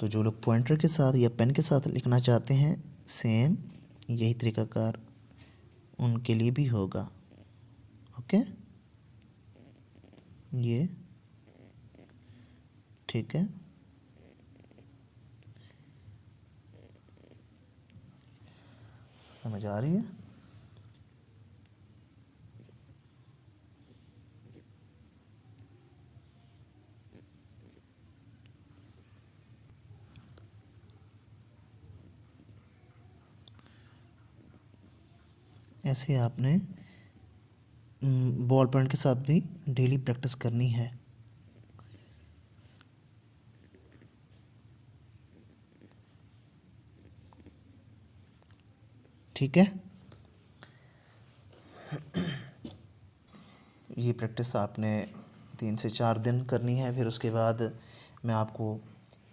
तो जो लोग पॉइंटर के साथ या पेन के साथ लिखना चाहते हैं सेम यही तरीकाकार उनके लिए भी होगा। ओके, ये ठीक है। समझ आ रही है? ऐसे आपने बॉल पेन के साथ भी डेली प्रैक्टिस करनी है। ठीक है, ये प्रैक्टिस आपने 3 से 4 दिन करनी है। फिर उसके बाद मैं आपको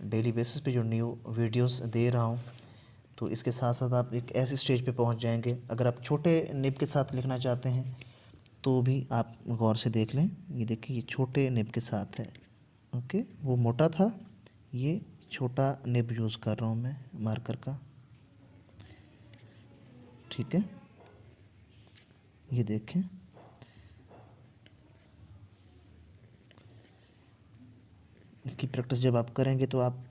डेली बेसिस पे जो न्यू वीडियोस दे रहा हूँ, तो इसके साथ साथ आप एक ऐसी स्टेज पे पहुँच जाएंगे। अगर आप छोटे निब के साथ लिखना चाहते हैं तो भी आप गौर से देख लें। ये देखिए, ये छोटे निब के साथ है। ओके, वो मोटा था, ये छोटा निब यूज़ कर रहा हूँ मैं मार्कर का। ठीक है, ये देखें, इसकी प्रैक्टिस जब आप करेंगे तो आप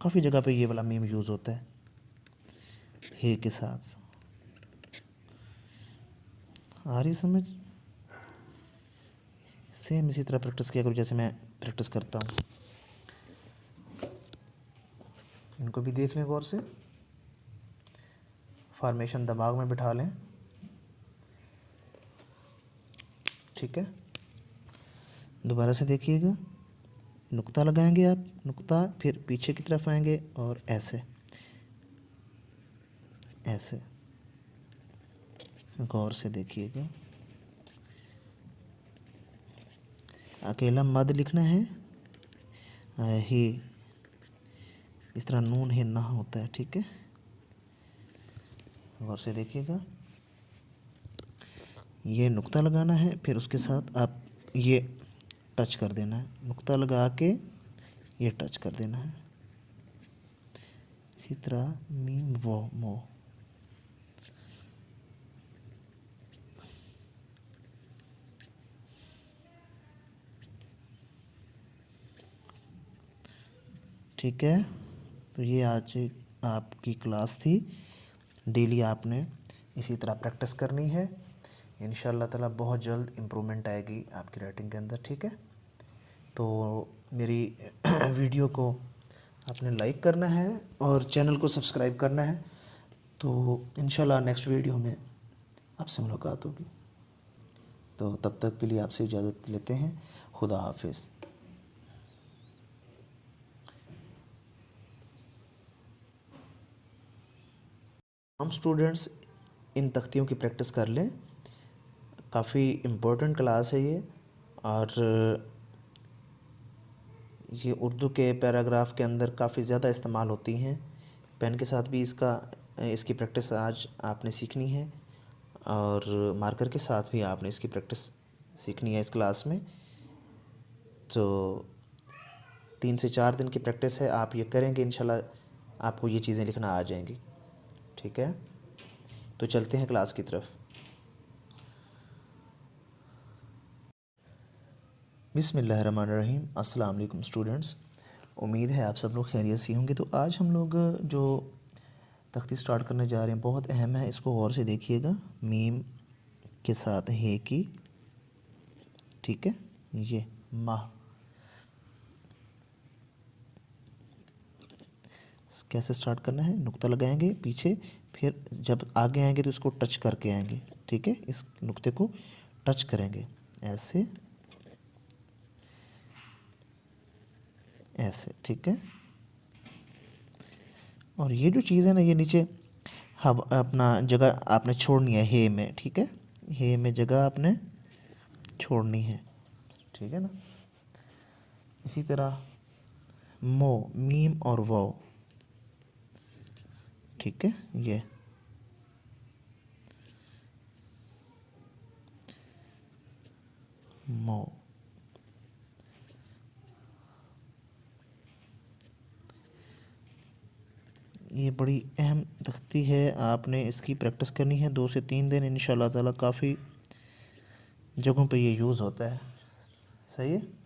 काफ़ी जगह पे ये वाला मीम यूज़ होता है हे के साथ। आ रही समझ? सेम इसी तरह प्रैक्टिस किया करो जैसे मैं प्रैक्टिस करता हूँ। इनको भी देख लें गौर से, फॉर्मेशन दिमाग में बिठा लें। ठीक है, दोबारा से देखिएगा। नुक्ता लगाएंगे आप, नुक्ता, फिर पीछे की तरफ आएंगे और ऐसे ऐसे गौर से देखिएगा। अकेला मद लिखना है, ही इस तरह नून है ना होता है। ठीक है, गौर से देखिएगा। ये नुक्ता लगाना है, फिर उसके साथ आप ये टच कर देना है, नुक्ता लगा के ये टच कर देना है। इसी तरह मीम वो मो। ठीक है, तो ये आज आपकी क्लास थी। डेली आपने इसी तरह प्रैक्टिस करनी है। इंशाल्लाह ताला बहुत जल्द इम्प्रूवमेंट आएगी आपकी राइटिंग के अंदर। ठीक है, तो मेरी वीडियो को आपने लाइक करना है और चैनल को सब्सक्राइब करना है। तो इंशाल्लाह नेक्स्ट वीडियो में आपसे मुलाकात होगी। तो तब तक के लिए आपसे इजाज़त लेते हैं। खुदा हाफिज़। हम स्टूडेंट्स इन तख्तियों की प्रैक्टिस कर लें। काफ़ी इम्पोर्टेंट क्लास है ये, और ये उर्दू के पैराग्राफ के अंदर काफ़ी ज़्यादा इस्तेमाल होती हैं। पेन के साथ भी इसकी प्रैक्टिस आज आपने सीखनी है, और मार्कर के साथ भी आपने इसकी प्रैक्टिस सीखनी है इस क्लास में। तो 3 से 4 दिन की प्रैक्टिस है, आप ये करेंगे इंशाल्लाह आपको ये चीज़ें लिखना आ जाएंगी। ठीक है, तो चलते हैं क्लास की तरफ। बिस्मिल्लाहिर्रहमानिर्रहीम। अस्सलाम वालेकुम स्टूडेंट्स, उम्मीद है आप सब लोग खैरियत से होंगे। तो आज हम लोग जो तख्ती स्टार्ट करने जा रहे हैं बहुत अहम है, इसको गौर से देखिएगा। मीम के साथ है की, ठीक है, ये माह। कैसे स्टार्ट करना है? नुक्ता लगाएंगे पीछे, फिर जब आगे आएंगे तो इसको टच करके आएंगे। ठीक है, इस नुक्ते को टच करेंगे ऐसे ऐसे। ठीक है, और ये जो चीज़ है ना, ये नीचे अपना जगह आपने छोड़नी है हे में। ठीक है, हे में जगह आपने छोड़नी है। ठीक है ना, इसी तरह मो, मीम और वो। ठीक है, ये मो। ये बड़ी अहम तख्ती है, आपने इसकी प्रैक्टिस करनी है 2 से 3 दिन। इंशाल्लाह ताला काफ़ी जगहों पे ये यूज़ होता है। सही है।